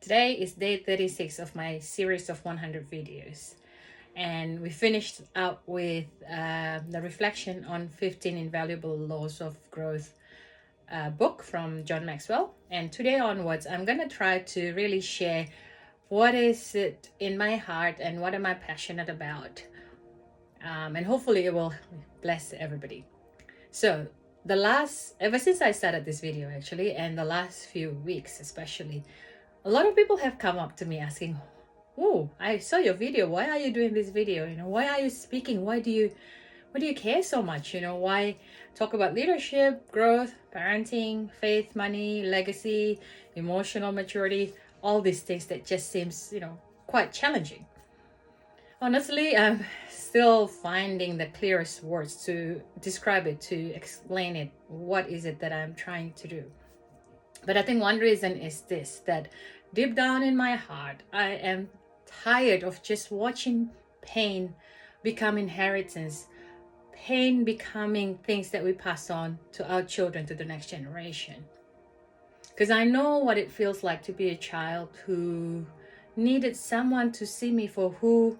Today is day 36 of my series of 100 videos. And we finished out with the reflection on 15 invaluable laws of growth book from John Maxwell. And today onwards, I'm going to try to really share what is it in my heart and what am I passionate about. And hopefully it will bless everybody. So ever since I started this video actually, and the last few weeks especially, a lot of people have come up to me asking, "Oh, I saw your video. Why are you doing this video? Why are you speaking? Why do you care so much? Why talk about leadership, growth, parenting, faith, money, legacy, emotional maturity, all these things that just seems, quite challenging." Honestly, I'm still finding the clearest words to describe it, to explain it. What is it that I'm trying to do? But I think one reason is this, that deep down in my heart, I am tired of just watching pain become inheritance, pain becoming things that we pass on to our children, to the next generation. Because I know what it feels like to be a child who needed someone to see me for who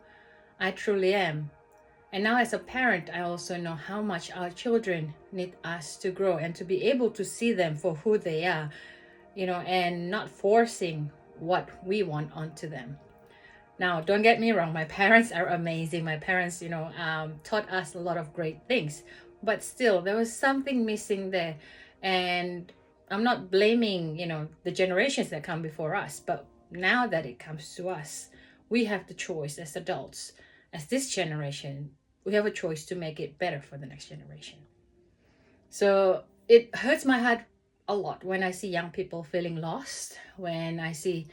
I truly am. And now as a parent, I also know how much our children need us to grow and to be able to see them for who they are, and not forcing what we want onto them. Now, don't get me wrong, my parents are amazing. My parents, taught us a lot of great things, but still there was something missing there. And I'm not blaming, the generations that come before us, but now that it comes to us, we have the choice as adults, as this generation, we have a choice to make it better for the next generation. So it hurts my heart a lot when I see young people feeling lost, when I see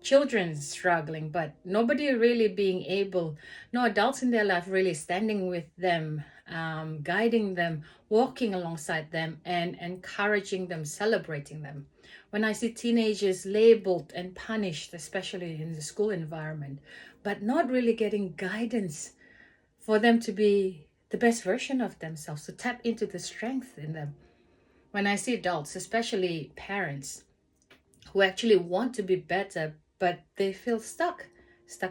children struggling, but nobody really being able, no adults in their life really standing with them, guiding them, walking alongside them, and encouraging them, celebrating them. When I see teenagers labeled and punished, especially in the school environment, but not really getting guidance for them to be the best version of themselves, to tap into the strength in them. When I see adults, especially parents, who actually want to be better, but they feel stuck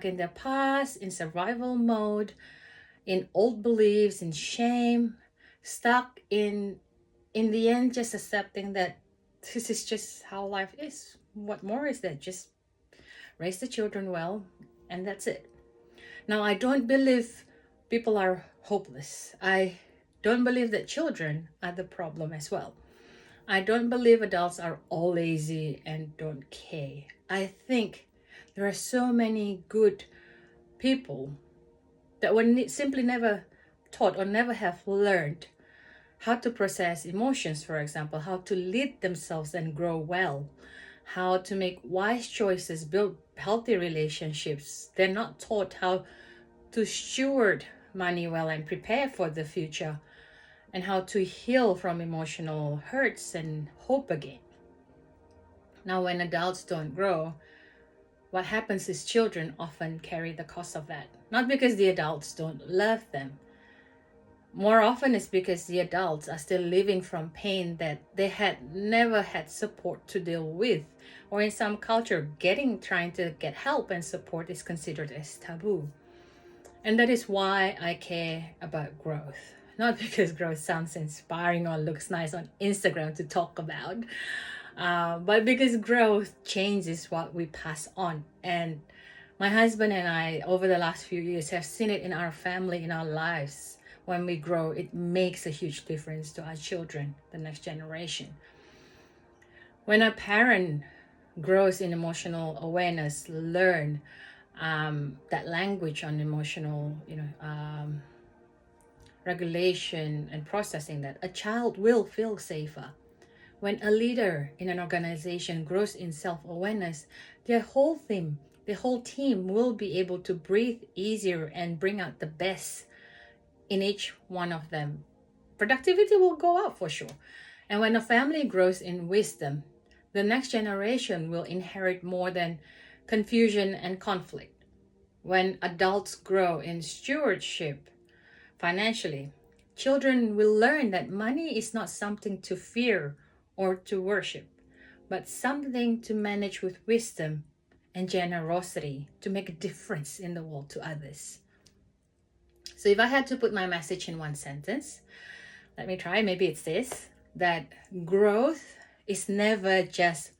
in their past, in survival mode, in old beliefs, in shame, stuck in the end, just accepting that this is just how life is. What more is there? Just raise the children well, and that's it. Now, I don't believe people are hopeless. I don't believe that children are the problem as well. I don't believe adults are all lazy and don't care. I think there are so many good people that were simply never taught or never have learned how to process emotions, for example, how to lead themselves and grow well, how to make wise choices, build healthy relationships. They're not taught how to steward money well and prepare for the future, and how to heal from emotional hurts and hope again. Now, when adults don't grow, what happens is children often carry the cost of that. Not because the adults don't love them. More often it's because the adults are still living from pain that they had never had support to deal with. Or in some culture, trying to get help and support is considered as taboo. And that is why I care about growth. Not because growth sounds inspiring or looks nice on Instagram to talk about, but because growth changes what we pass on. And my husband and I, over the last few years, have seen it in our family, in our lives. When we grow, it makes a huge difference to our children, the next generation. When a parent grows in emotional awareness, learn that language on emotional, regulation and processing, that a child will feel safer. When a leader in an organization grows in self-awareness, their whole team will be able to breathe easier and bring out the best in each one of them. Productivity will go up for sure. And when a family grows in wisdom, the next generation will inherit more than confusion and conflict. When adults grow in stewardship financially, children will learn that money is not something to fear or to worship, but something to manage with wisdom and generosity to make a difference in the world to others. So if I had to put my message in one sentence, let me try, maybe it's this, that growth is never just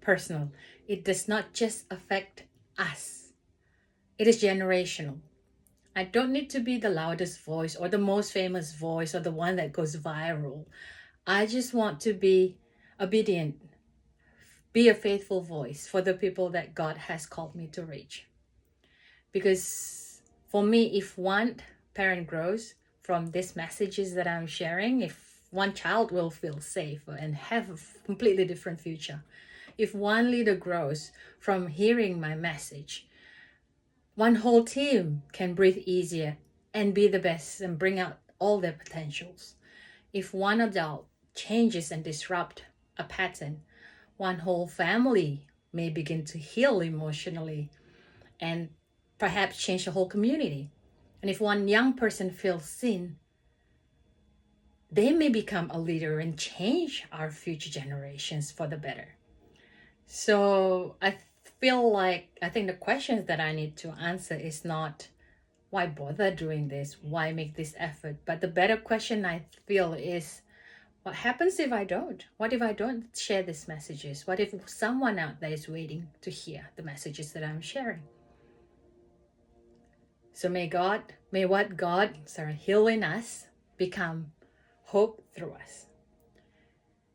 personal. It does not just affect us. It is generational. I don't need to be the loudest voice or the most famous voice or the one that goes viral. I just want to be obedient, be a faithful voice for the people that God has called me to reach. Because for me, if one parent grows from these messages that I'm sharing, if one child will feel safe and have a completely different future. If one leader grows from hearing my message, one whole team can breathe easier and be the best and bring out all their potentials. If one adult changes and disrupt a pattern, one whole family may begin to heal emotionally and perhaps change the whole community. And if one young person feels seen, they may become a leader and change our future generations for the better. So I think the questions that I need to answer is not why bother doing this, why make this effort, but the better question I feel is, what happens if I don't? What if I don't share these messages? What if someone out there is waiting to hear the messages that I'm sharing? So may what God heal in us become hope through us.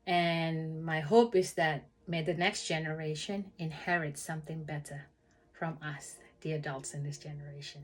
And my hope is that may the next generation inherit something better from us, the adults in this generation.